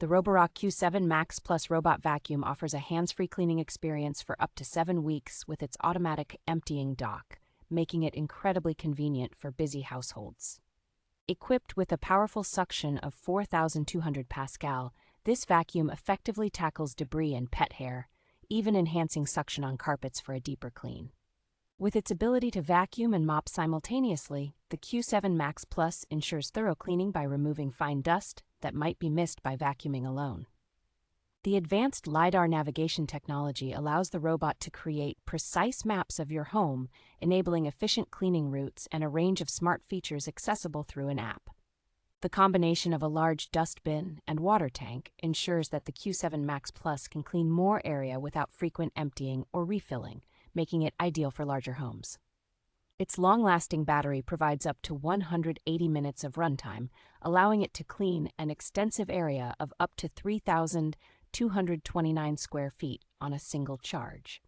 The Roborock Q7 Max Plus robot vacuum offers a hands-free cleaning experience for up to 7 weeks with its automatic emptying dock, making it incredibly convenient for busy households. Equipped with a powerful suction of 4,200 Pascal, this vacuum effectively tackles debris and pet hair, even enhancing suction on carpets for a deeper clean. With its ability to vacuum and mop simultaneously, the Q7 Max Plus ensures thorough cleaning by removing fine dust that might be missed by vacuuming alone. The advanced LiDAR navigation technology allows the robot to create precise maps of your home, enabling efficient cleaning routes and a range of smart features accessible through an app. The combination of a large dustbin and water tank ensures that the Q7 Max Plus can clean more area without frequent emptying or refilling, making it ideal for larger homes. Its long-lasting battery provides up to 180 minutes of runtime, allowing it to clean an extensive area of up to 3,229 square feet on a single charge.